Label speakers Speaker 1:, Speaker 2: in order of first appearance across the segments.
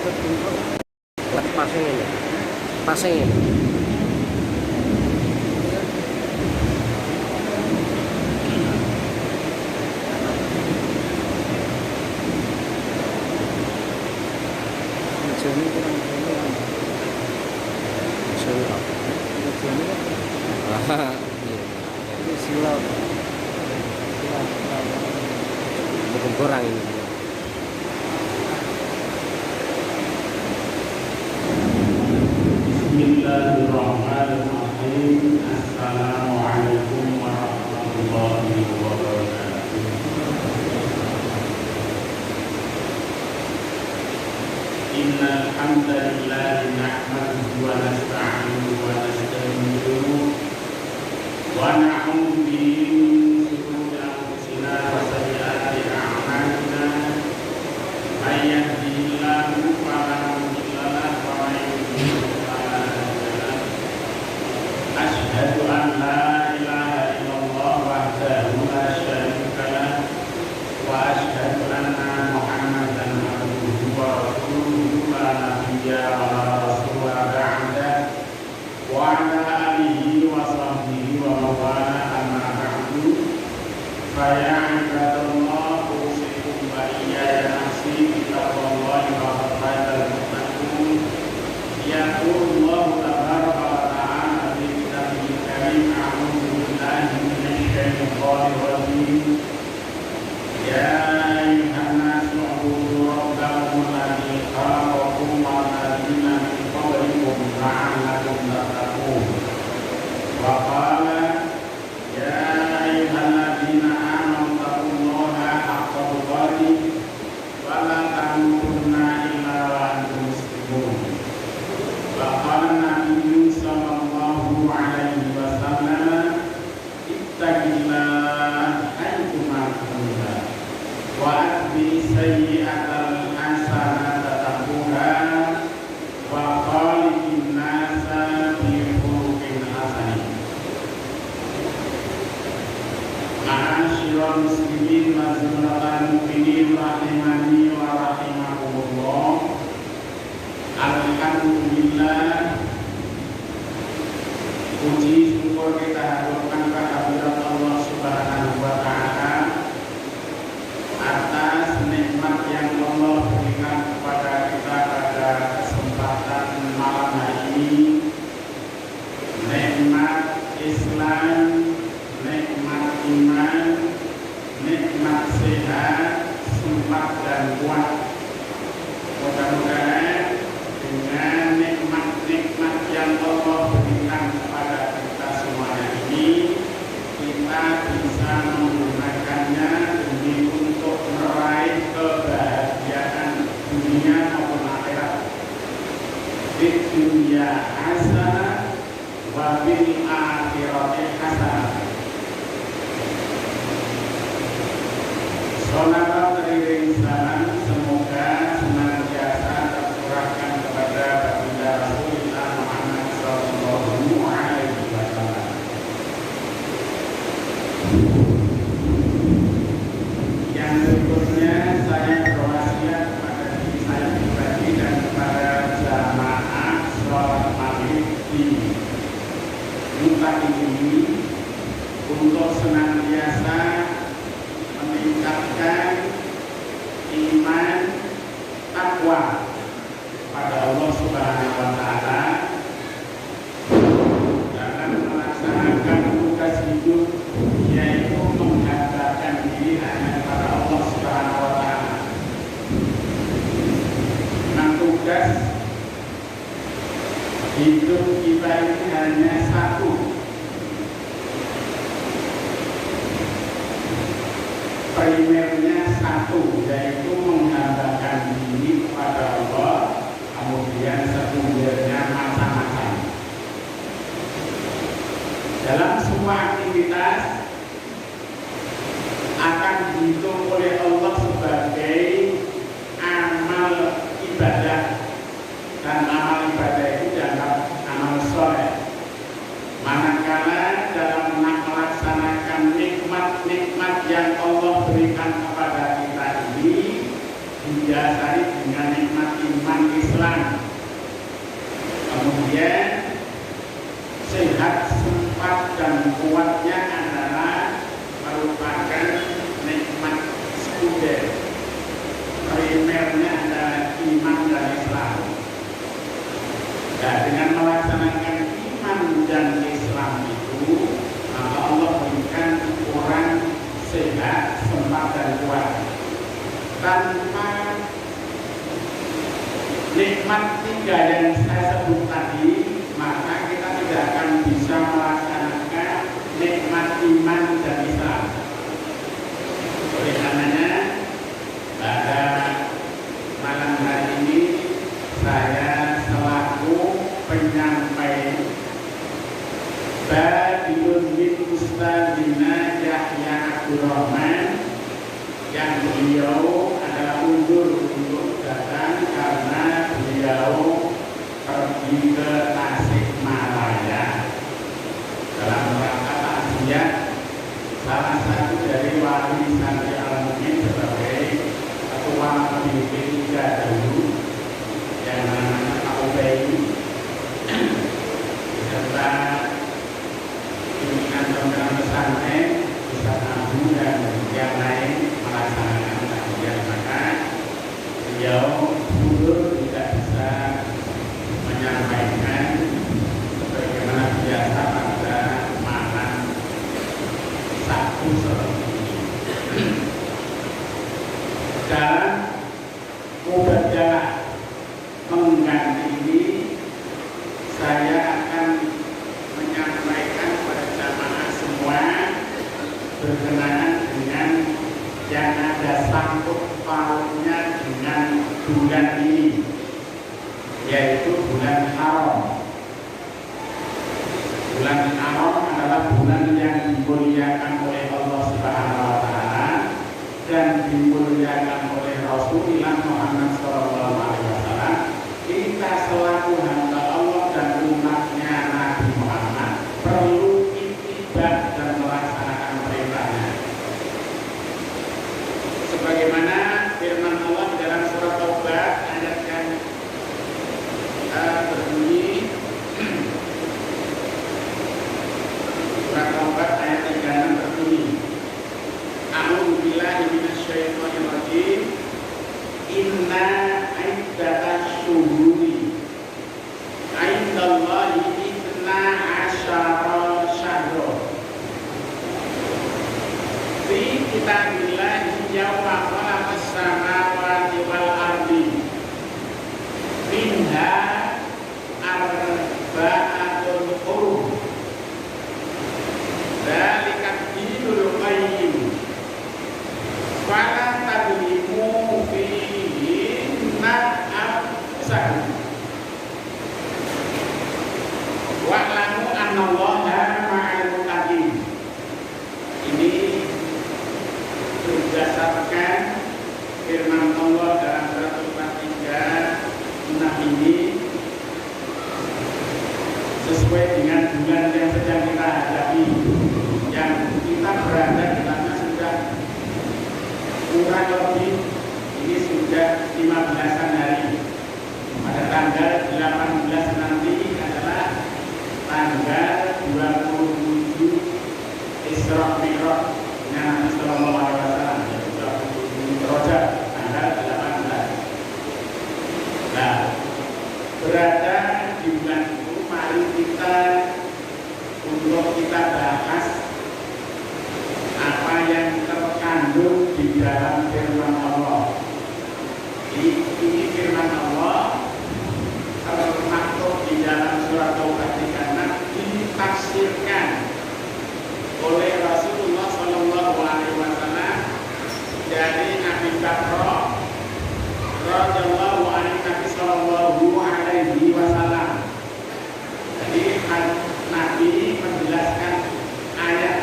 Speaker 1: Pasang ini. Pasang ini. Bukan kurang ini.
Speaker 2: Bismillahirrahmanirrahim. Assalamualaikum warahmatullahi wabarakatuh. Innal hamdalillah nahmaduhu wa nasta'inuhu wa nastaghfiruh wa na'udzu bihi min shururi anfusina wa sayyiati a'malina. May yahdihillahu fala mudilla lahu wa may yudlil fala hadiya lahu. Asyhadu an la ilaha illallah wahdahu la syarika lahu wa asyhadu anna Muhammadan abduhu wa rasuluhu la nabiyya wa la rasula ba'da wa ala alihi wa sahbihi wa mawala amma ba'du. Fa ya ibadallah usikum wa iyaya nafsi bittaqwallahi wa taqwatal muttaqun. Yaqulullahu tabaraka wa ta'ala fi kitabihil karim. A'udzu billahi minasy syaithanir rajim. Ya ayyuhan nasu ubudu rabbakum alladzi khalaqakum wal ladzina min qablikum la'allakum tattaqun. Wa qala ya ayyuhalladzina amanu taqullaha haqqa tuqatih wa la tamutunna illa wa antum muslimun. Wa qala nabiyyu sallallahu alaihi wasallam ittaqillaha haitsu ma kunta wa atbi sayyi'atal hasanata tamhuha wa khaliqin nasa bi khuluqin hasan. Ma'asyiral muslimin wa zumratal mu'minin rahimani wa rahimakumullah. Alhamdulillah, puji syukur kita haturkan kehadirat Allah Subhanahu wa ta'ala atas nikmat yang Allah berikan kepada kita pada kesempatan malam hari ini. Nikmat Islam, nikmat iman, nikmat sehat, sempat dan kuat. Mudah-mudahan dengan nikmat-nikmat yang Allah berikan kepada kita semuanya ini, kita bisa menggunakannya demi untuk meraih kebahagiaan dunia maupun akhirat. Di dunia hasanah wa bil akhirati hasanah. Sholawat teriring salam semoga senantiasa tercurahkan kepada baginda Rasulullah Muhammad sallallahu alaihi wasallam. Yang berikutnya saya berwasiat kepada diri saya pribadi dan kepada jamaah sholat maghrib di tempat ini untuk senantiasa meningkatkan iman takwa pada Allah Subhanahu wa ta'ala dalam melaksanakan tugas hidup, yaitu menghambakan diri hanya kepada Allah Subhanahu wa ta'ala. Nah, tugas hidup kita ini hanya satu, primernya satu, yaitu menghambakan diri kepada Allah, kemudian sekundernya macam-macam. Dalam semua aktivitas akan dihitung oleh Allah sebagai amal ibadah, dan amal ibadah itu dianggap amal soleh. Manakala dalam melaksanakan nikmat-nikmat yang Allah berikan kepada kita ini didasari dengan nikmat iman, nikmat tiga yang saya sebut tadi, maka kita tidak akan bisa melaksanakan nikmat iman dan Islam. Oleh karenanya, pada malam hari ini saya selaku penyampai Badiun bin Ustadzina Yahya Abdul Rahman, yang beliau adalah undur untuk datang karena beliau pergi ke Tasikmalaya dalam rangka takziah salah satu dari wali Santri Al-Mu'min sebagai ketua PBB 3 dahulu yang namanya Pak Ubay beserta pimpinan pimpinan pesantren, Ustaz Abu dan yang lain melaksanakan takziah. Maka beliau mundur tidak bisa menyampaikan sebagaimana biasa pada malam Sabtu seperti ini. Dan mubadalah mengganti ini, saya akan menyampaikan kepada jamaah semua berkenaan dengan yang ada sangkut pautnya dengan bulan ini, yaitu bulan Haram. Bulan Haram adalah bulan yang dimuliakan oleh Allah Subhanahu wa Ta'ala dan dimuliakan oleh Rasulullah Muhammad SAW. Kita selaku hamba Allah dan umatnya Nabi Muhammad perlu ittiba dan melaksanakan perintahnya. Sebagaimana firman Allah di dalam surat Taubah ayat yang berbunyi, surat Taubah ayat 36 berbunyi, A'udzu billahi minasyaitonir rajim. Inna iddatash syuhuri 'indallahi itsna asyara syahra fi kitabillahi yawma khalaqas samawati wal ardi minha arba'atun hurum dzalika dinul qayyim fala tadlimu fihinna anfusakum wa'lamu annallaha ma'al muttaqin. Ini berdasarkan firman Allah dalam surat Al-Fatihah 6 ini sesuai dengan bulan yang sedang kita hadapi, yang kita berada di dalamnya sudah kurang lebih ini sudah 15-an hari. Pada tanggal 18 nanti adalah tanggal 27 Isra Mi'raj dengan Nabi Sallallahu Alaihi Wasallam, yaitu 27 Rajab tanggal 18. Nah, berada di bulan itu, mari kita untuk kita bahas apa yang terkandung di dalam firman Allah. Ini firman Allah termaktub di dalam surat Taubah 36 ditafsirkan oleh Rasulullah Sallallahu Alaihi Wasallam dari Nabi Bakr radhiyallahu anhu Nabi Sallallahu Alaihi Wasallam. Jadi Nabi menjelaskan ayat.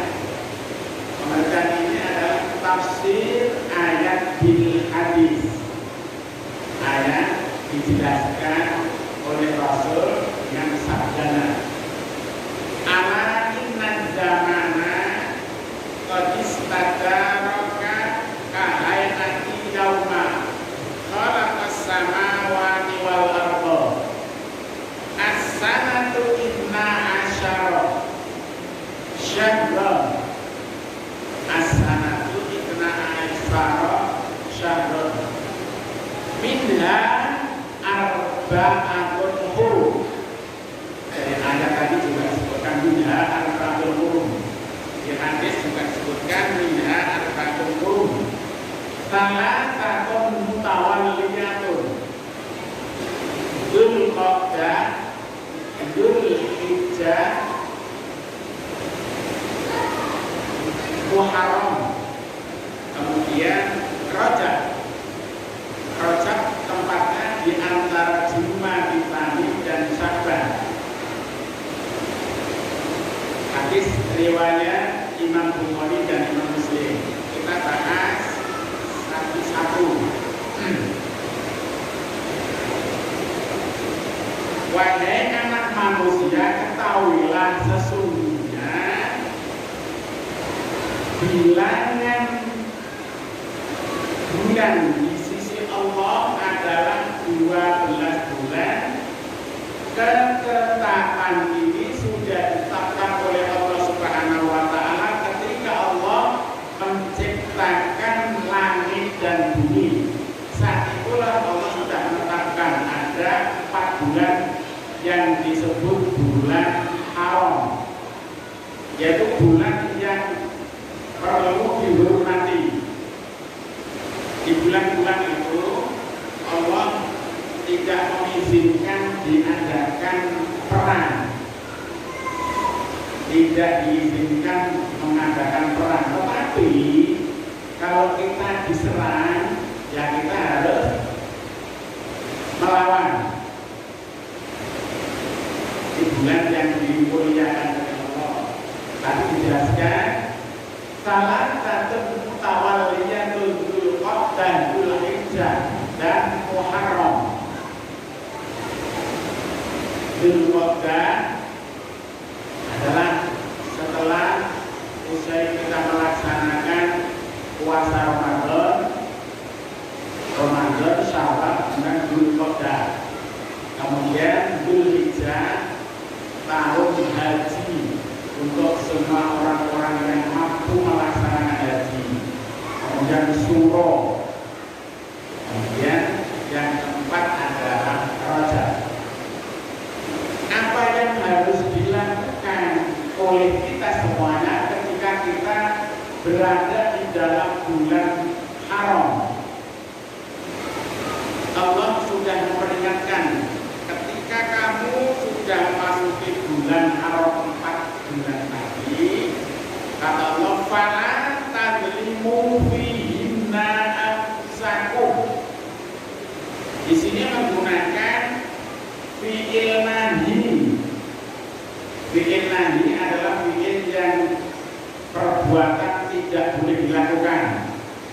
Speaker 2: Pembacaan ini adalah tafsir ayat bil hadis. Ayat dijelaskan oleh Rasul dengan sabdanya, ala inna zamana qad istadaraka kahayati yauma khalaqas samawati wal arda as-sanatu inna asyara syahran as-sanatu inna asyara syahran minha arba'atun hurum. Dari ayat tadi juga disebutkan minha arba'atun hurum. Di hadis juga disebutkan minha arba'atun hurum. Salah satu mutawalliyatun. Dzulqa'dah, Dzulhijjah, Muharram, kemudian Rajab. Rajab tempatnya di antara Jumadil Tsani dan Sya'ban. Hadis riwayat Imam Bukhari dan Imam Muslim. Kita bahas satu-satu. Wahai anak manusia, ketahuilah sesungguhnya bilangan bulan di sisi Allah adalah 12 bulan. Ketetapan ini sudah ditetapkan oleh Allah Subhanahu wa taala ketika Allah menciptakan langit dan bumi. Saat itulah Allah sudah menetapkan ada 4 bulan yang disebut bulan haram, yaitu bulan yang perlu dihormati. Di bulan-bulan itu Allah tidak mengizinkan diadakan perang, tidak diizinkan mengadakan perang. Tetapi kalau kita diserang, ya kita harus melawan. Di bulan yang dimuliakan oleh Allah, tadi dijelaskan salah satu tawalliyatul Dzulqa'dah, Dzulhijjah dan Muharram. Dzulqa'dah adalah setelah usai kita melaksanakan puasa Ramadan, Syawal dan Dzulqa'dah. Kemudian Dzulhijjah, tahun haji untuk semua orang-orang yang mampu melaksanakan haji. Kemudian Syuro. Kemudian yang keempat adalah Rajab. Apa yang harus dilakukan oleh kita semuanya ketika kita berada di dalam bulan haram? Allah sudah memperingatkan, ketika kamu sudah masuki bulan haram 4 bulan tadi, kata Allah, fala tadlimu fihinna anfusakum. Di sini menggunakan fi'il nahi. Fi'il nahi adalah fi'il yang perbuatan tidak boleh dilakukan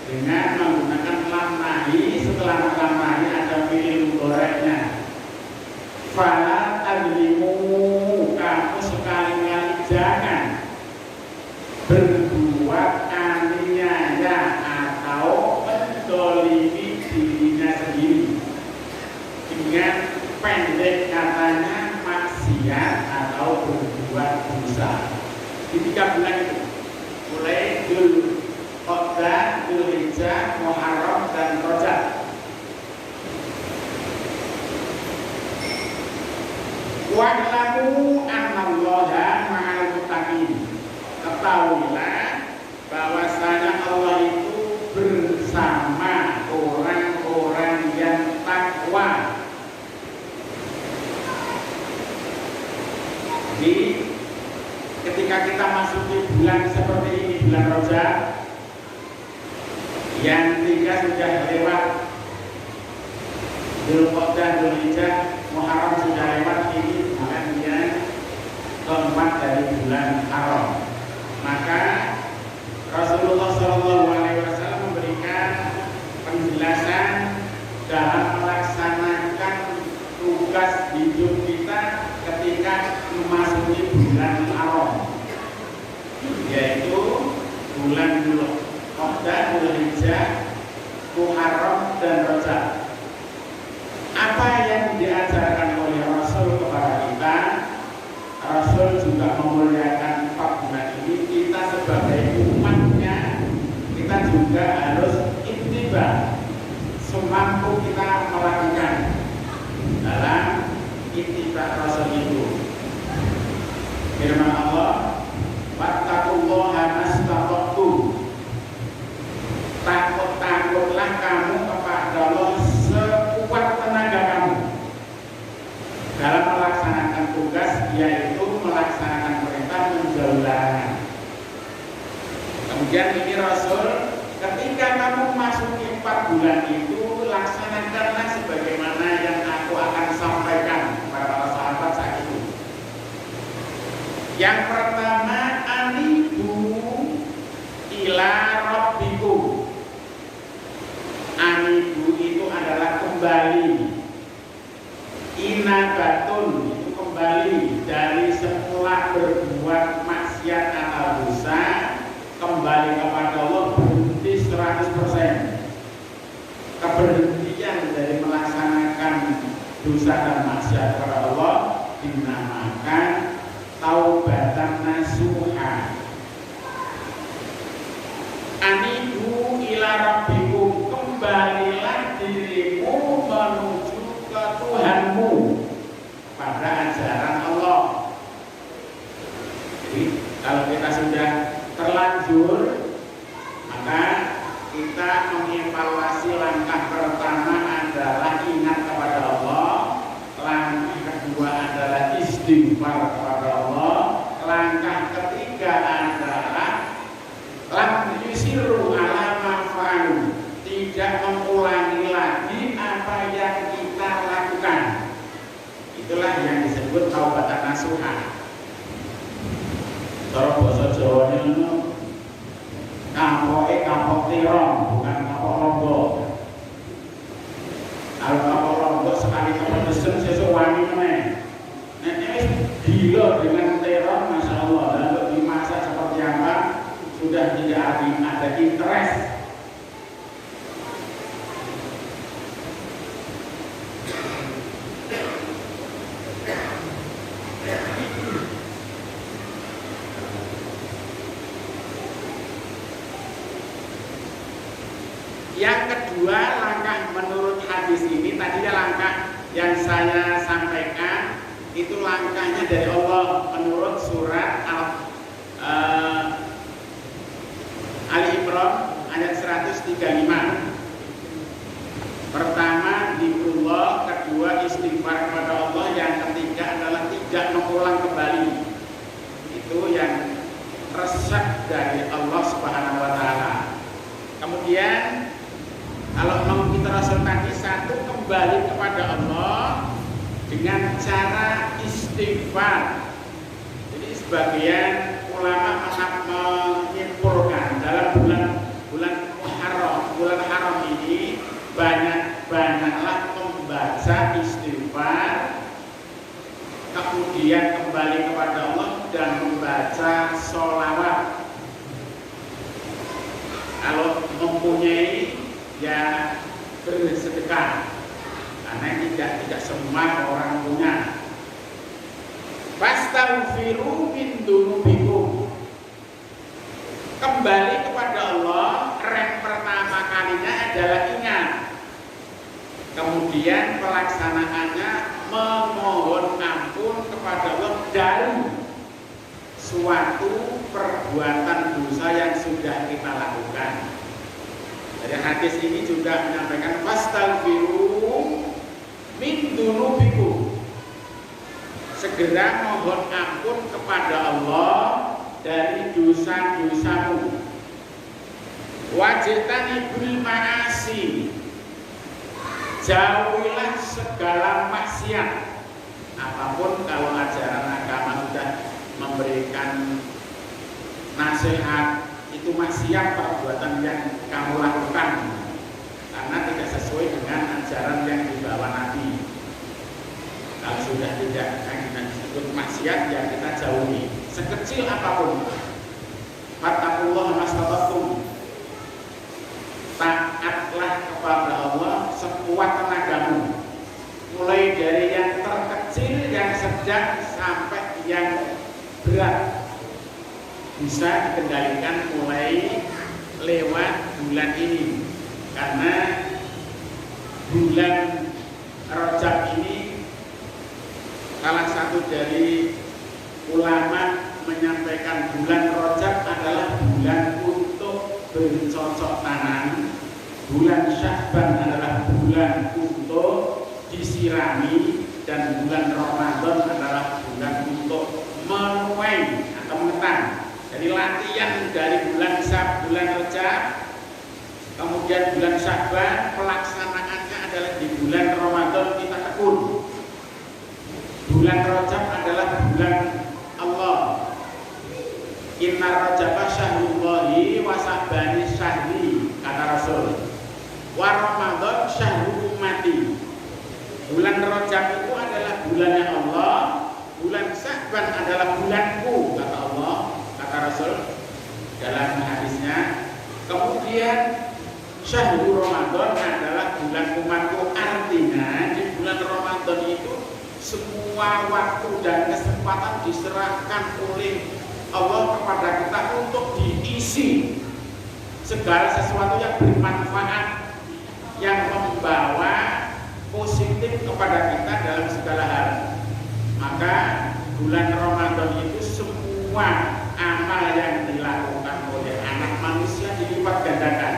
Speaker 2: dengan menggunakan lam nahi. Setelah lam nahi ada fi'il mudhari'nya. Fala tadlimu, kamu sekali-kali jangan berbuat aniaya atau mendolimi dirinya sendiri dengan pendek katanya maksiat atau berbuat dosa. Di 3 bulan itu, mulai Dzulqa'dah, Dzulhijjah, Muharram dan Rajab. Wa'lamu annallaha ma'al muttaqin. Ketahuilah bahwasanya Allah itu bersama orang-orang yang takwa. Jadi ketika kita masuk di bulan seperti ini, bulan Rajab, yang 3 sudah lewat, Dzulqa'dah, Dzulhijjah, Muharram sudah lewat, ini bulan yang keempat dari bulan haram. Maka Rasulullah SAW memberikan penjelasan dalam melaksanakan tugas hidup kita ketika memasuki bulan haram, yaitu bulan Dzulqa'dah, Dzulhijjah, Muharram dan Rajab. Apa yang diajarkan oleh Rasul kepada kita, Rasul juga memuliakan 4 bulan ini. Kita sebagai umatnya, kita juga harus ittiba, semampu kita melakukan dalam ittiba Rasul itu. Firman Allah, wattaqullaha mastata'tum. Takut-takutlah kamu kepada Allah sekuat tenaga kamu. melaksanakan perintah, menjauhi larangan. Kemudian ini Rasul, ketika kamu masuki 4 bulan itu, laksanakanlah sebagaimana yang aku akan sampaikan kepada para sahabat saat itu. Yang pertama, anibu ila rabbikum. Anibu itu adalah kembali. Inabatun itu kembali dari semula berbuat maksiat atau dosa, kembali kepada Allah, berhenti 100%. Keberhentian dari melaksanakan dosa dan maksiat kepada Allah dinamakan taubatan nasuha. Anibu ila rabbikum, kembalilah dirimu menuju ke Tuhanmu pada ajaran Allah. Jadi kalau kita sudah terlanjur, maka kita mengevaluasi langkah pertama adalah ingat kepada Allah, langkah kedua adalah istighfar kepada Allah, langkah ketiga adalah lam yusiru ala ma fa'alu, tidak mengulangi lagi apa yang kita lakukan. Itulah yang disebut taubatan nasuha. Cara bahasa Jawanya itu kapok tirong, bukan kapok lombok. Kalau kapok lombok sekali kepedesan sesuk wangi meneh. Nek wis gila dengan terong, masya Allah, lalu dimasak seperti apa sudah tidak ada interest. Yang kedua, langkah menurut hadis ini, tadinya langkah yang saya sampaikan itu langkahnya dari Allah menurut surat Ali Imran ayat 135. Pertama zikrullah, kedua istighfar kepada Allah, yang ketiga adalah tidak mengulang kembali. Itu yang resep dari Allah Subhanahu wa taala. Kemudian kalau mau kita Rasul tadi, satu, kembali kepada Allah dengan cara istighfar. Jadi sebagian ulama menyimpulkan dalam bulan haram ini banyaklah membaca istighfar, kemudian kembali kepada Allah dan membaca sholawat. Kalau mempunyai, ya bersedekah, karena tidak semua orang punya. Fastaghfiru min dzunubikum, kembali kepada Allah, rem pertama kalinya adalah ingat. Kemudian pelaksanaannya memohon ampun kepada Allah dari suatu perbuatan dosa yang sudah kita lakukan. Dari hadis ini juga menyampaikan fastaghfiru min dzunubikum, segera mohon ampun kepada Allah dari dosa-dosamu. Wajtanibul ma'asi, jauhilah segala maksiat. Apapun, kalau ajaran agama sudah memberikan nasihat, itu maksiat perbuatan yang kamu lakukan karena tidak sesuai dengan ajaran yang dibawa Nabi. Kalau sudah tidak disebut maksiat, ya kita jauhi sekecil apapun. Fattaqullaha mastata'tum, taatlah kepada Allah sekuat tenagamu, mulai dari yang terkecil, yang sedang, sampai yang berat, bisa dikendalikan mulai lewat bulan ini. Karena bulan Rajab ini, salah satu dari ulama menyampaikan bulan Rajab adalah bulan untuk bercocok tanam, bulan Sya'ban adalah bulan untuk disirami, dan bulan Ramadan adalah bulan untuk menuai atau menetang. Jadi latihan dari bulan Rajab, kemudian bulan Sya'ban, pelaksanaannya adalah di bulan Ramadan kita tekun. Bulan Rajab adalah bulan Allah. Inna Rajaba syahrullahi wa Sya'bani syahri, kata Rasul. Wa Ramadan syahru ummati. Bulan Rajab itu adalah bulannya Allah, bulan Sya'ban adalah bulanku, kata Allah, kata Rasul dalam hadisnya. Kemudian syahrul Ramadan adalah bulan umatku. Artinya di bulan Ramadan itu semua waktu dan kesempatan diserahkan oleh Allah kepada kita untuk diisi segala sesuatu yang bermanfaat, yang membawa positif kepada kita dalam segala hal. Maka bulan Ramadan itu semua amal yang dilakukan oleh anak manusia dilipat gandakan.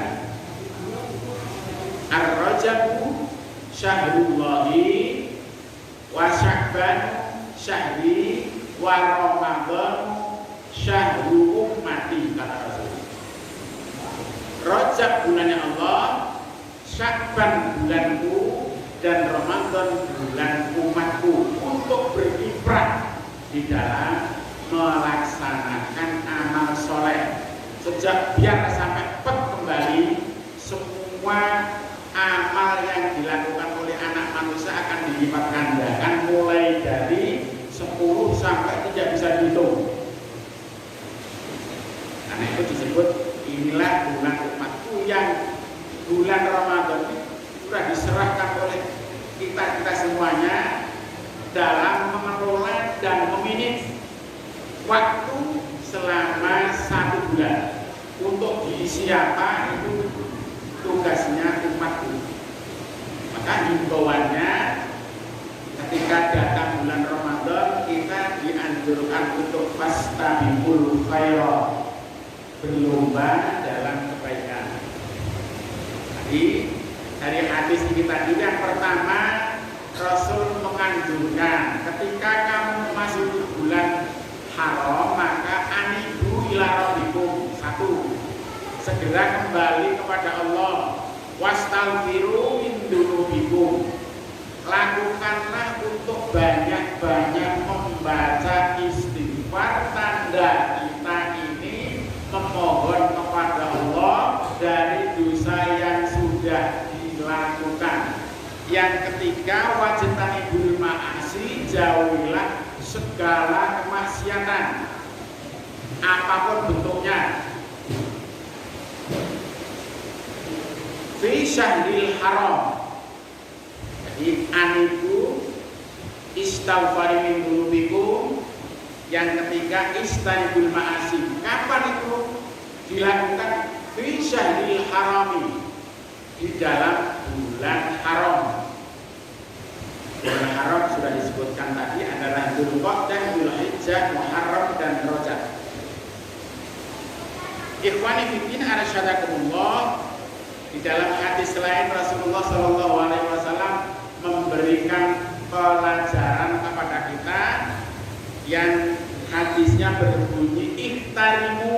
Speaker 2: Ar-Rajabu syahrullahi wa Sya'ban syahri wa Ramadan syahru ummati, kata Rasul. Rajab bulannya Allah, Sya'ban bulanku, dan Ramadan bulan umatku, untuk berkiprah di dalam melaksanakan amal soleh. Sejak biar sampai kembali semua amal yang dilakukan oleh anak manusia akan dilipat gandakan, mulai dari 10 sampai tidak bisa dihitung. Karena itu disebut inilah bulan umatku, yang bulan Ramadan itu sudah diserahkan oleh kita semuanya dalam mengelola dan memanage waktu selama 1 bulan. Untuk diisi apa, itu tugasnya umatku. Maka himbauannya ketika datang bulan Ramadan, kita dianjurkan untuk fastabiqul khairat, berlomba dalam kebaikan. Jadi dari hadis ini tadi, yang pertama Rasul menganjurkan ketika kamu masuk bulan haram, maka anibu ila rabbikum. 1, segera kembali kepada Allah. Wastaghfiru min dzunubikum, lakukanlah untuk banyak-banyak membaca istighfar. Tanda kita ini memohon kepada Allah dari dosa yang sudah dilakukan. Yang ketiga, wajtanibul ma'asi, jauhilah segala kemaksiatan apapun bentuknya. Fi syahril haram, jadi anibu istaghfari min dzunubikum. Yang ketiga, istanibul ma'asi. Kapan itu dilakukan? Fi syahril harami, di dalam bulan haram. Bulan haram sudah disebutkan tadi adalah Dzulqa'dah, Dzulhijjah, Muharram, dan Rajab. Ikhwani fiddin arsyadakumullah, di dalam hadis lain Rasulullah SAW memberikan pelajaran kepada kita, yang hadisnya berbunyi ihtarimu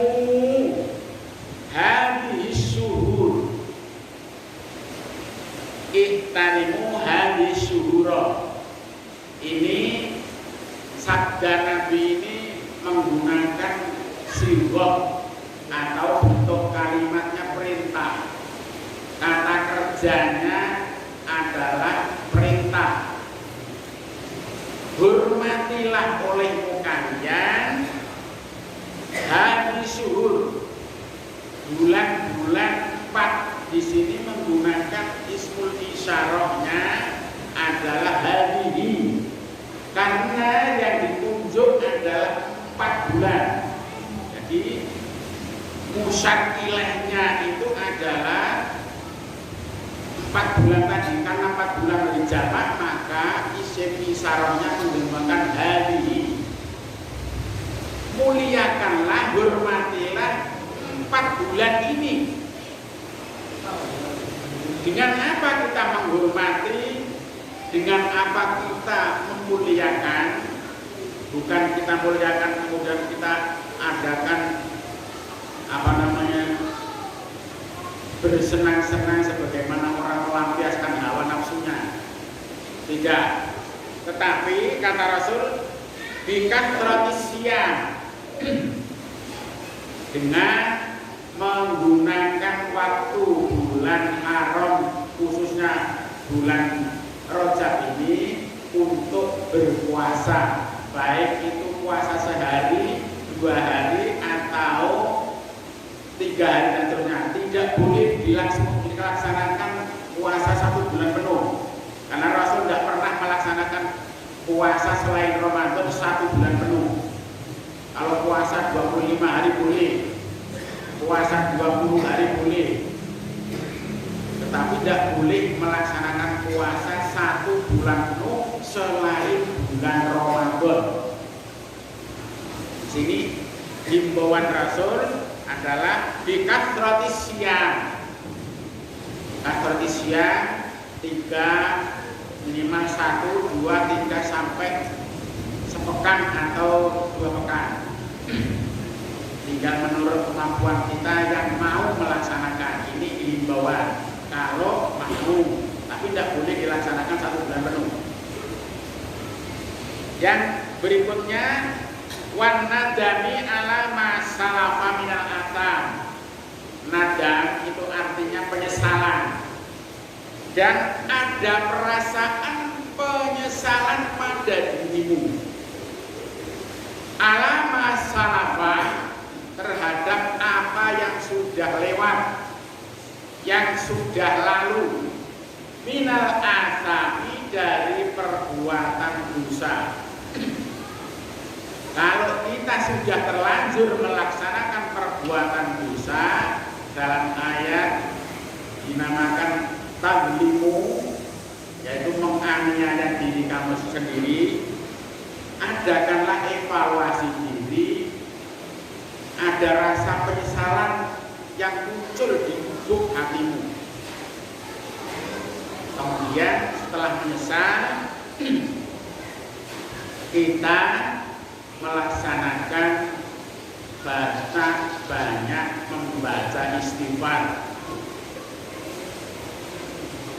Speaker 2: hadhihi syuhur, ihtarimu hadhihi syuhura. Ini sabda Nabi ini menggunakan sighah atau bentuk kalimatnya perintah. Kata kerjanya adalah perintah. Hormatilah olehmu kalian hari syuhur, bulan-bulan 4. Di sini menggunakan ismul isyarahnya adalah hadihi, karena yang ditunjuk adalah 4 bulan. Jadi musyakilahnya itu adalah 4 bulan tadi. Karena 4 bulan berjamak, maka isim isyarahnya menggunakan hadihi. Muliakanlah, hormatilah 4 bulan ini. Dengan apa kita menghormati? Dengan apa kita memuliakan, bukan kita muliakan kemudian kita adakan bersenang-senang sebagaimana orang melampiaskan hawa nafsunya. Tidak. Tetapi kata Rasul, bikathratisiam, dengan menggunakan waktu bulan haram, khususnya bulan Rajab ini untuk berpuasa, baik itu puasa sehari, 2 hari, atau 3 hari dan seterusnya. Tidak boleh dilaksanakan puasa 1 bulan penuh, karena Rasul tidak pernah melaksanakan puasa selain Ramadan 1 bulan penuh. Kalau puasa 25 hari boleh, puasa 20 hari boleh, tetapi tidak boleh melaksanakan puasa 1 bulan penuh selain bulan Ramadan. Di sini himbauan Rasul adalah bikathratisiam. Kathratisiam 3, minimal 1, 2, 3 sampai sepekan atau 2 pekan. Tinggal menurut kemampuan kita yang mau melaksanakan. Ini himbauan kalau mau, tapi tidak boleh dilaksanakan 1 bulan penuh. Yang berikutnya, wan nadami ala masalafa minal atam. Nadam itu artinya penyesalan, dan ada perasaan penyesalan pada dirimu. Ala masalafa, terhadap apa yang sudah lewat, yang sudah lalu, minal asami, dari perbuatan dosa. Kalau kita sudah terlanjur melaksanakan perbuatan dosa, dalam ayat dinamakan tadlimu, yaitu menganiaya diri kamu sendiri, adakanlah evaluasi diri. Ada rasa penyesalan yang muncul di lubuk hatimu. Kemudian setelah menyesal, kita melaksanakan banyak membaca istighfar.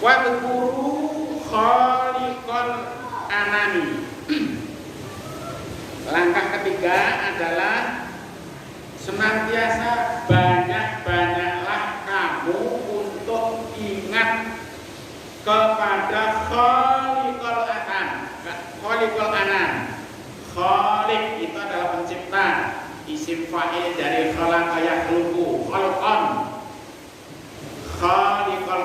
Speaker 2: Wadhkuru khaliqal anami. Langkah ketiga adalah senantiasa banyak-banyaklah kamu untuk ingat kepada khaliqal anam. Khaliqal anam. Khaliq itu adalah pencipta, isim fa'il dari khalaqa yakhluqu, khalqan. Khaliqal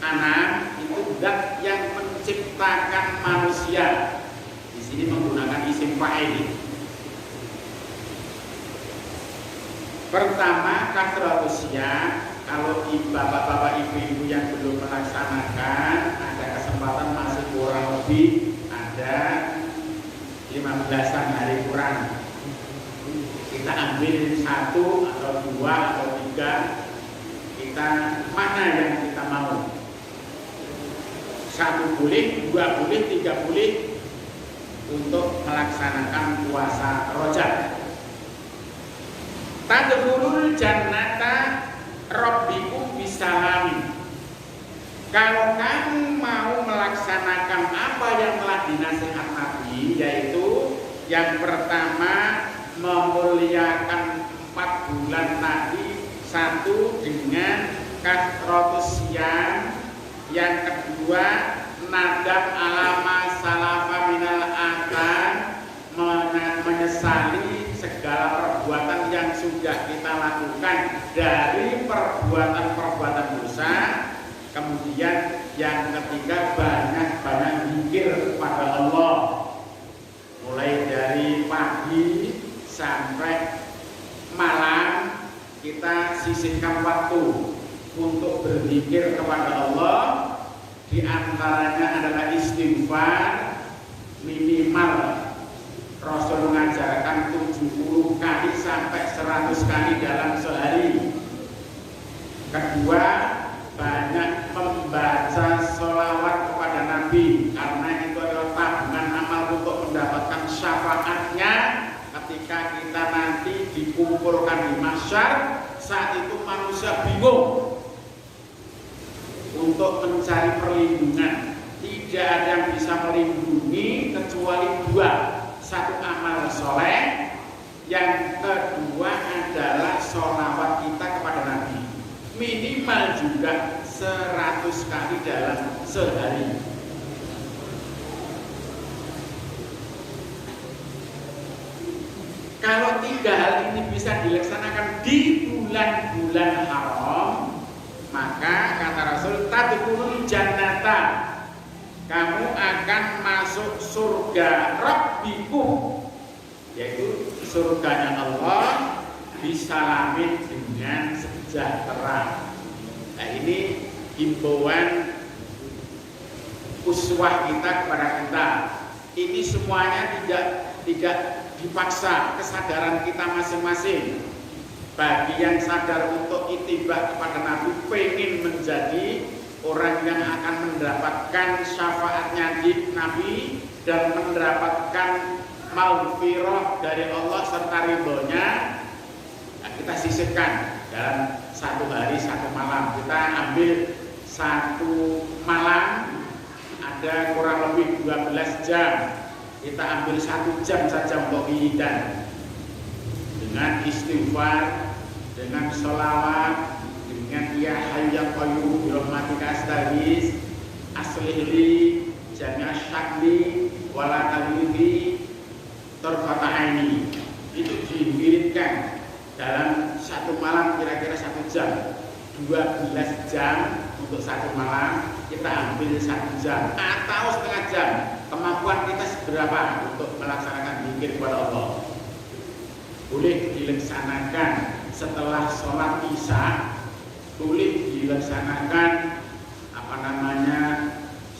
Speaker 2: anam itu zat yang menciptakan manusia. Di sini menggunakan isim fa'il. Pertama, kathratisiam. Kalau bapak-bapak ibu-ibu yang belum melaksanakan, ada kesempatan masih kurang lebih ada 15-an hari kurang. Kita ambil 1 atau 2 atau 3. Kita mana yang kita mau? 1 boleh, 2 boleh, 3 boleh untuk melaksanakan puasa Rajab. Tadkhulul jannata rabbikum bisalami. Kalau kamu mau melaksanakan apa yang telah dinasihat Nabi, yaitu yang pertama memuliakan 4 bulan tadi, 1 dengan kathratisiam, yang kedua nadam alama salafa minal akan, menyesali segala perbuatan yang sudah kita lakukan dari perbuatan-perbuatan dosa. Kemudian yang ketiga banyak-banyak zikir kepada Allah, mulai dari pagi sampai malam kita sisihkan waktu untuk berzikir kepada Allah. Di antaranya adalah istighfar, minimal Rasul mengajarkan 70 kali sampai 100 kali dalam sehari. Kedua, banyak membaca sholawat kepada Nabi. dikumpulkan di mahsyar, saat itu manusia bingung untuk mencari perlindungan. Tidak ada yang bisa melindungi kecuali dua. Satu amal soleh, yang kedua adalah sholawat kita kepada Nabi. Minimal juga 100 kali dalam sehari. Kalau tiga hal ini bisa dilaksanakan di bulan-bulan haram, maka kata Rasul, tadkhulul jannata, kamu akan masuk surga Rabbikum, yaitu surganya Allah, disalamin dengan sejahtera. Nah, ini himbauan uswah kita kepada kita. Ini semuanya tidak dipaksa, kesadaran kita masing-masing. Bagi yang sadar untuk ittiba kepada Nabi, pengen menjadi orang yang akan mendapatkan syafaatnya di Nabi dan mendapatkan maghfirah dari Allah serta ridhonya, nah, kita sisihkan dalam satu hari satu malam. Kita ambil satu malam ada kurang lebih 12 jam. Kita ambil 1 jam saja untuk wiridan dengan istighfar, dengan sholawat, dengan ya hayyu ya qayyum bi rahmatika astaghits, aslih li jami'a syakli wala talidhi tarfata aini. Itu diwiridkan dalam satu malam, kira-kira 1 jam. 12 jam untuk satu malam, kita ambil 1 jam atau setengah jam. Kemampuan kita seberapa untuk melaksanakan zikir kepada Allah. Boleh dilaksanakan setelah sholat isya, boleh dilaksanakan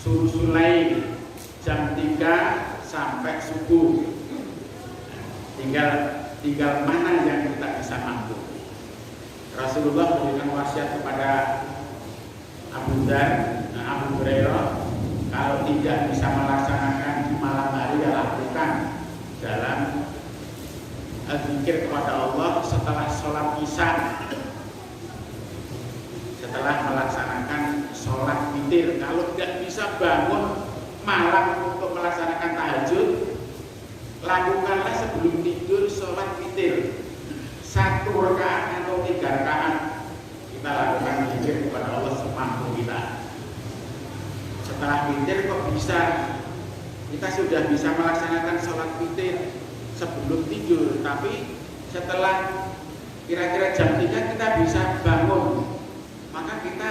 Speaker 2: sulusul lail jam 3 sampai subuh. Tinggal mana yang kita bisa mampu. Rasulullah memberikan wasiat kepada Abu Hurairah, kalau tidak bisa melaksanakan di malam hari, ya lakukan dalam zikir kepada Allah setelah sholat isya, setelah melaksanakan sholat witir. Kalau tidak bisa bangun malam untuk melaksanakan tahajud, lakukanlah sebelum tidur sholat witir 1 rakaat atau 3 rakaat. Kita lakukan zikir kepada Allah semampu kita. Setelah witir kok bisa, kita sudah bisa melaksanakan sholat witir sebelum tidur, tapi setelah kira-kira jam 3 kita bisa bangun, maka kita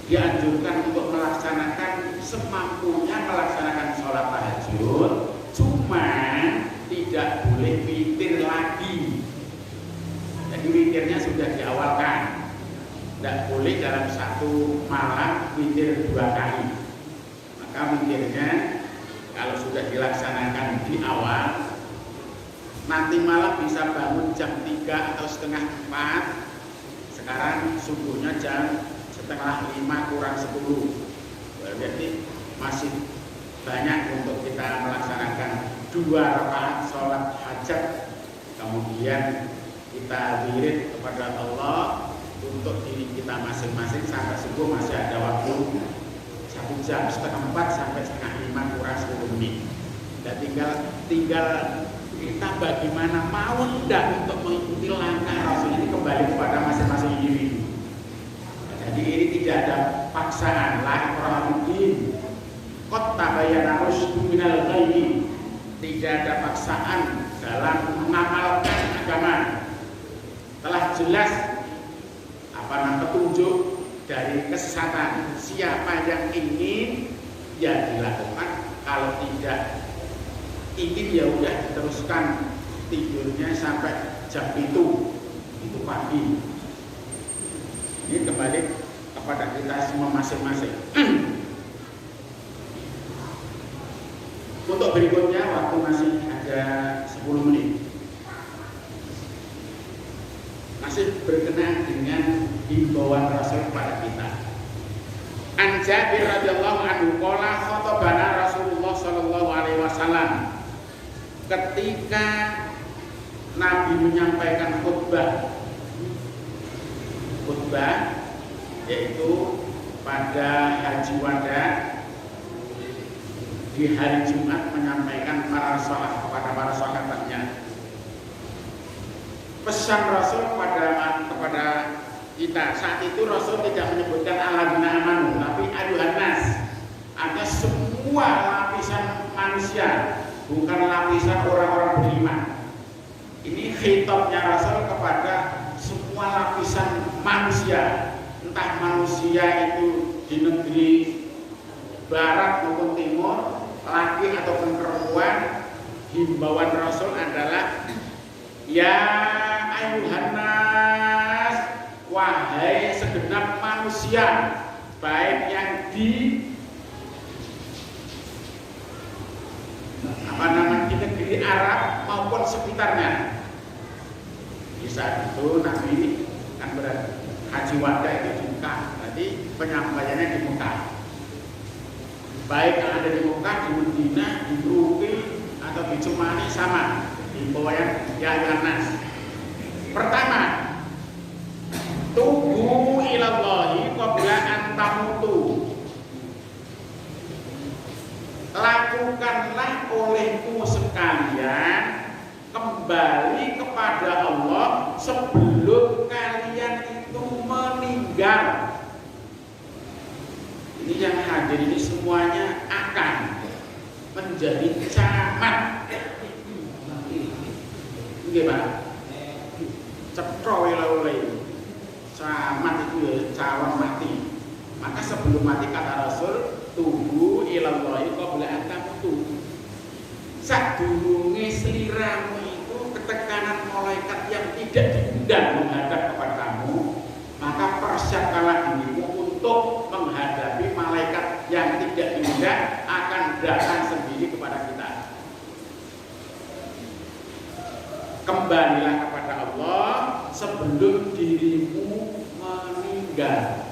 Speaker 2: dianjurkan untuk melaksanakan semampunya melaksanakan sholat tahajud, cuma tidak boleh witir lagi. Jadi witirnya sudah diawalkan, tidak boleh dalam satu malam witir 2 kali. Maka witirnya kalau sudah dilaksanakan di awal, nanti malam bisa bangun jam 3 atau setengah 4. Sekarang subuhnya jam setengah 5 kurang 10. Berarti masih banyak untuk kita melaksanakan 2 rakaat sholat hajat. Kemudian kita wirid kepada Allah untuk diri kita masing-masing sampai subuh. Masih ada waktu 1 jam, setengah 4 sampai setengah 5 kurang 10 menit. Dan tinggal kita bagaimana mau tidak untuk mengikuti langkah Rasul ini, kembali kepada masing-masing individu. Jadi ini tidak ada paksaan, la ikraha fid-din. Qad tabayyana rusydu minal ghayy. Tidak ada paksaan dalam mengamalkan agama. Telah jelas petunjuk dari kesesatan. Siapa yang ingin, ya dilakukan. Kalau tidak ingin, ya udah diteruskan tidurnya sampai jam itu pagi. Ini kembali kepada kita semua masing-masing. Untuk berikutnya, waktu masih ada 10 menit. Masih berkenaan dengan himbauan Rasul kepada kita. An Jabir radhiyallahu anhu qala khatabana Rasulullah sallallahu alaihi wasallam. Ketika Nabi menyampaikan khutbah yaitu pada haji wada di hari Jumat menyampaikan kepada para sahabatnya pesan Rasul kepada kita. Saat itu Rasul tidak menyebutkan alladzina amanu, tapi ayuhan nas, ada semua lapisan manusia, bukan lapisan orang-orang beriman. Ini khitabnya Rasul kepada semua lapisan manusia, entah manusia itu di negeri barat maupun timur, laki ataupun perempuan. Himbauan Rasul adalah ya ayuhan nas, wahai segenap manusia, baik yang di di negeri Arab maupun sekitarnya. Di saat itu Nabi kan haji wada itu di Mekah, berarti penyampaiannya di Mekah. Baik yang ada di Mekah, di Madinah, di Ruki atau di Cumani sama. Himbauan ya Nas. Pertama, tubu ilallahi qabla an tamutu. Lakukanlah olehmu sekalian kembali kepada Allah sebelum kalian itu meninggal. Ini yang hadir ini semuanya akan menjadi camat. Gimana? Cetro oleh camat itu ya calon mati. Maka sebelum mati kata Rasul, tubu ilallahi qabla an tamutu. Sadurunge sliramu itu ketekanan malaikat yang tidak diundang menghadap kepada kamu, maka persiapkanlah dirimu untuk menghadapi malaikat yang tidak diundang akan datang sendiri kepada kita. Kembalilah kepada Allah sebelum dirimu meninggal.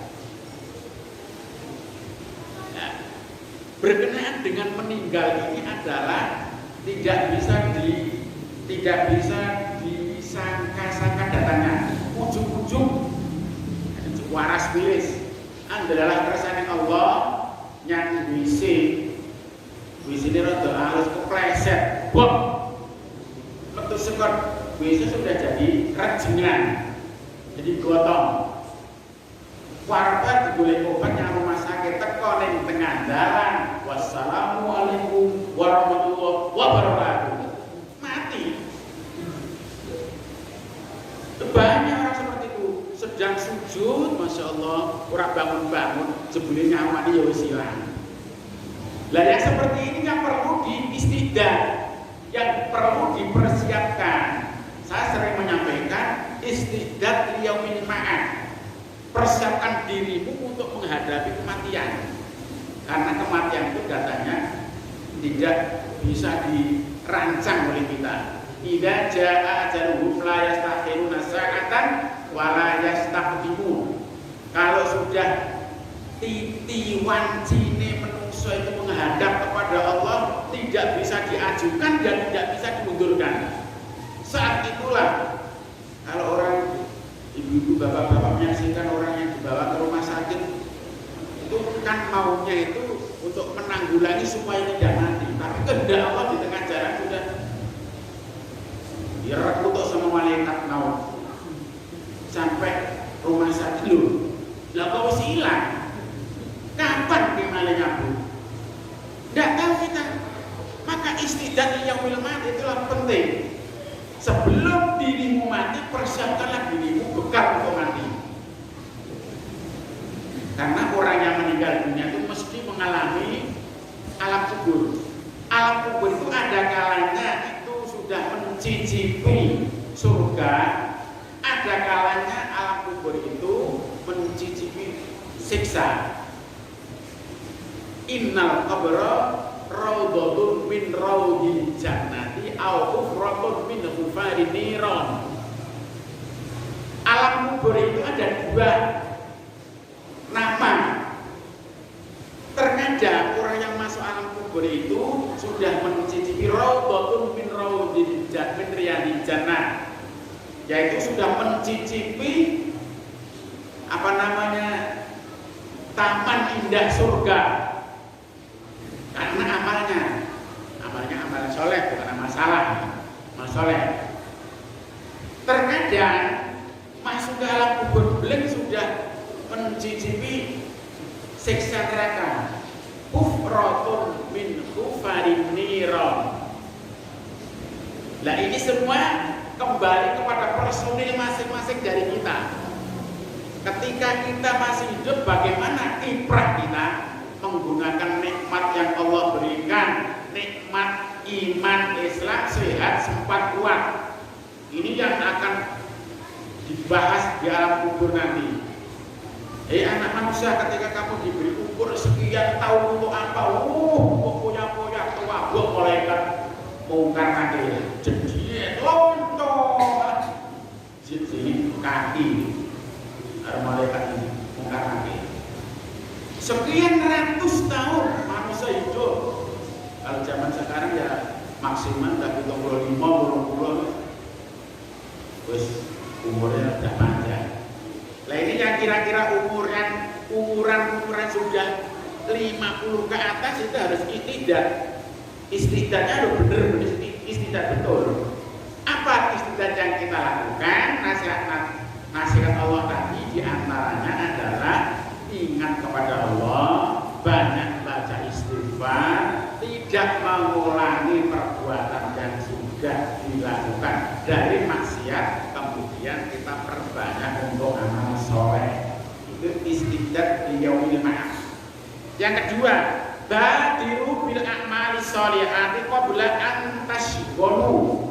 Speaker 2: Berkenaan dengan meninggal ini adalah tidak bisa disangka-sangka datangnya. Ujung-ujung waras bilis adalah kersane Allah yang wisi ini rada halus kepleset bom metu sekot wisi sudah jadi rejengan, jadi gotong. Warga digolek obat yang rumah sakit teko ning tengah dalan. Wassalamualaikum warahmatullahi wabarakatuh. Mati. Banyak orang seperti itu sedang sujud, masya Allah, orang bangun-bangun, jebule nyawani ya wis ilang. Lah yang seperti ini yang perlu diistiqdah, yang perlu dipersiapkan. Saya sering menyampaikan istiqdah liyaumil ma'ad. Persiapkan dirimu untuk menghadapi kematian, karena kematian itu datanya tidak bisa dirancang oleh kita. Idza jaa ajaluhum la yastakhiruna sa'atan wa la yastaqdimun. Kalau sudah titi wancine manusia itu menghadap kepada Allah, tidak bisa diajukan dan tidak bisa dimundurkan. Saat itulah kalau orang ibu-ibu, bapak-bapak menyaksikan orang yang dibawa ke rumah sakit itu kan maunya itu untuk menanggulangi supaya tidak mati, tapi kehendak Allah di tengah jalan sudah direkutuk sama malaikat maut sampai rumah sakit. Loh, lah kau masih hilang, kapan gimana nyambung? Tidak tahu kita. Maka istiqdah yaumil mati itulah penting. Sebelum dirimu mati, persiapkanlah dirimu bekal untuk mati. Karena orang yang meninggal dunia itu mesti mengalami alam kubur. Alam kubur itu ada kalanya itu sudah mencicipi surga, ada kalanya alam kubur itu mencicipi siksa. Innal qabra raudhatun min raudhil jannati aw hufratun min hufarin niran. Alam kubur itu ada dua nama. Terkadang orang yang masuk alam kubur itu sudah mencicipi raudhatun min raudhil min riyadil jannah, yaitu sudah mencicipi taman indah surga karena amalnya amal soleh, bukan amal salah, amal soleh. Terkadang masuk ke alam kubur belum sudah mencicipi siksa neraka, kufratun min kufarin niron. Nah ini semua kembali kepada personil masing-masing dari kita. Ketika kita masih hidup, bagaimana kiprah kita menggunakan nikmat yang Allah berikan, nikmat iman, Islam, sehat, sempat kuat. Ini yang akan dibahas di alam kubur nanti. Anak manusia, ketika kamu diberi umur sekian tahun untuk apa? Poya-poya tua buat malaikat mungkar nakir. Jadi lontok, jadi kaki. Malaikat ini mungkar nakir. Sekian ratus tahun manusia hidup. Kalau zaman sekarang ya maksimal tapi 25, 20, terus umurnya sudah panjang. Nah ini yang kira-kira umuran sudah 50 ke atas itu harus istiqdat. Istiqdatnya harus benar-benar istiqdat betul. Apa istiqdat yang kita lakukan? Nasihat Allah tadi diantaranya adalah ingat kepada Allah, banyak baca istighfar, tidak mengulangi perbuatan yang sudah dilakukan dari maksiat, kemudian kita perbanyak untuk amal soleh. Itu istiqdat di yaumil ma'ad. Yang kedua, badiru bil a'mali sholihati qabla an tashghulu.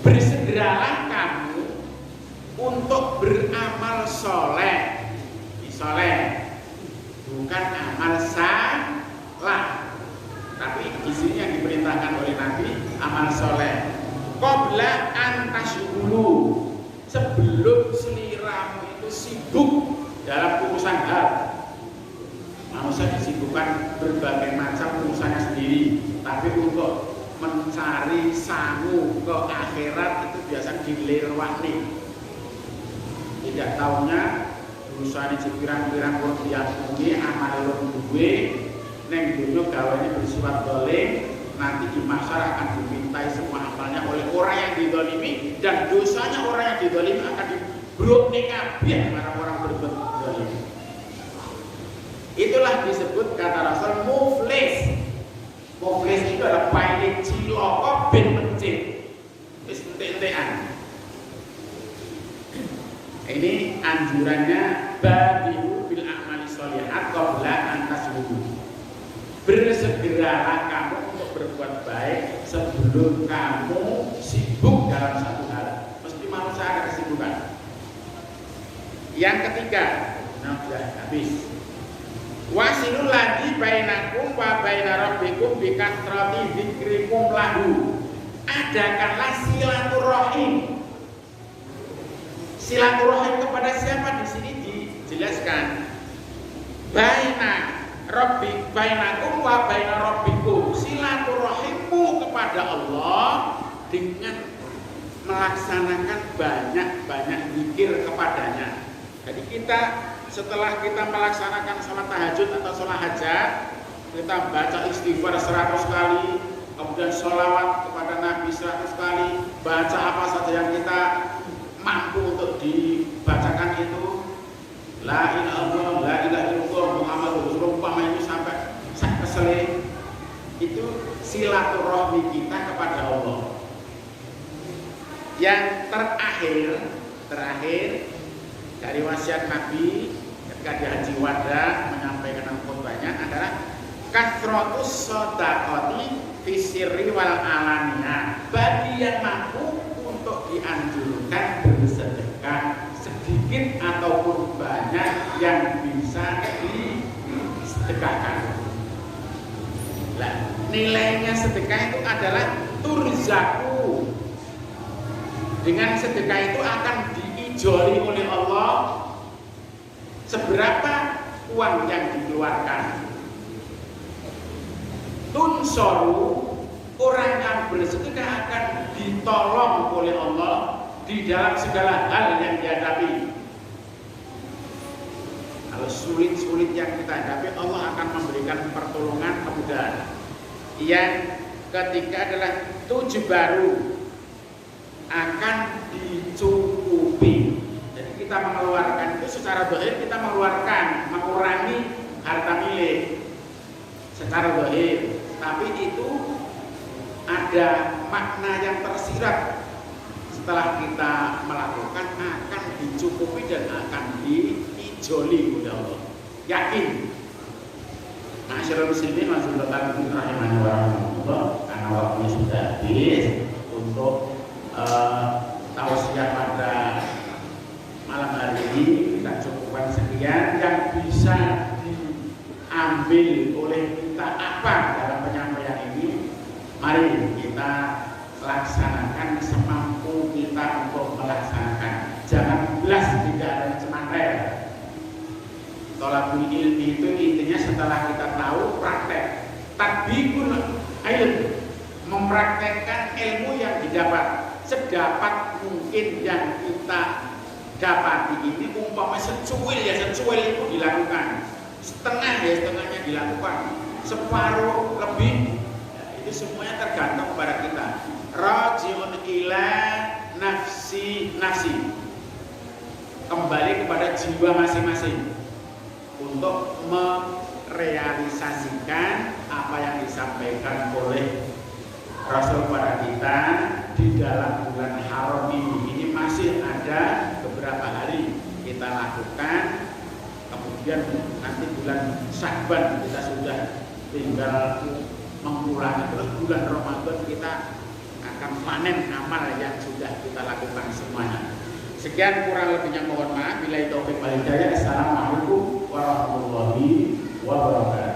Speaker 2: Bersegeralah kamu untuk beramal soleh. Bukan amal salah, tapi di sini yang diperintahkan oleh Nabi amal soleh. Qabla an tashghulu, sebelum seliramu itu sibuk dalam urusan hal. Manusia disibukkan berbagai macam urusannya sendiri, tapi untuk mencari sangu ke akhirat itu biasanya dilewati. Tidak tahunya urusannya sepirang-pirang wong diakuni amal wong duwe neng dunya gawane bersifat dolim, nanti di masyarakat akan dimintai semua amalnya oleh orang yang didolimi, dan dosanya orang yang didolimi akan dibrokne kabeh orang-orang berbuat dolim. Itulah disebut kata Rasul muflis. Muflis itu adalah paling ciloko ben mencit wis entek-entekan. Ini anjurannya badiru bil a'mali sholihat qabla an tashghulu. Bersegeralah kamu untuk berbuat baik sebelum kamu sibuk dalam satu hal. Mesti manusia ada kesibukan. Yang ketiga, sudah habis. Wasilul ladzi bainakum wa baina rabbikum bi kathrati dzikrikum lahu. Adakanlah silaturahim. Silaturahim kepada siapa di sini dijelaskan. Bainakum wa baina rabbikum. Silaturahimmu kepada Allah dengan melaksanakan banyak-banyak zikir kepadanya. Jadi kita setelah kita melaksanakan sholat tahajud atau sholat hajat, kita baca istighfar 100 kali, kemudian sholawat kepada Nabi 100 kali, baca apa saja yang kita mampu untuk dibacakan itu, la ilaha illallah Muhammadur Rasulullah, itu sampai keselih. Itu silaturahmi kita kepada Allah. Yang terakhir dari wasiat Nabi ketika di Haji Wada menyampaikan khutbahnya adalah kathratus shadaqati fi sirri wal alaniyah. Bagi yang mampu untuk dianjurkan bersedekah sedikit ataupun banyak yang bisa disedekahkan. Nah, nilainya sedekah itu adalah turzaku. Dengan sedekah itu akan diijoli oleh Allah seberapa uang yang dikeluarkan. Tunsoru orang yang bersedekah akan ditolong oleh Allah di dalam segala hal yang dihadapi. Kalau sulit-sulit yang kita hadapi, Allah akan memberikan pertolongan, kemudahan. Yang ketiga adalah tujuh baru akan dicukupi. Jadi kita mengeluarkan itu secara zahir, kita mengeluarkan, mengurangi harta milik secara zahir, tapi itu ada makna yang tersirat. Setelah kita melakukan akan dicukupi dan akan diijoli oleh Allah. Yakin. Masyarakat muslimin masyarakat rahimani wa rahmatullah, karena waktunya sudah habis untuk tausiah pada malam hari ini kita cukupkan sekian. Yang bisa diambil oleh kita apa dalam penyampaian ini, mari kita laksanakan semampu kita untuk melaksanakan. Jangan belas tidak ada cemantel. Tolabul ilmi itu intinya setelah kita tahu praktek. Tatbiqul ilm, mempraktekkan ilmu yang didapat sedapat mungkin yang kita dapati ini. Umpama secuil ya secuil itu dilakukan, setengah ya setengahnya dilakukan, separuh lebih ya, itu semuanya tergantung kepada kita. Rajiun ila nafsi, kembali kepada jiwa masing-masing untuk merealisasikan apa yang disampaikan oleh Rasul pada kita di dalam bulan haram ini. Ini masih ada beberapa hari kita lakukan, kemudian nanti bulan Sya'ban kita sudah tinggal mengulangi, terus bulan Ramadan kita akan panen amal yang sudah kita lakukan semuanya. Sekian, kurang lebihnya mohon maaf. Billahi taufiq wal hidayah. Assalamualaikum warahmatullahi wabarakatuh.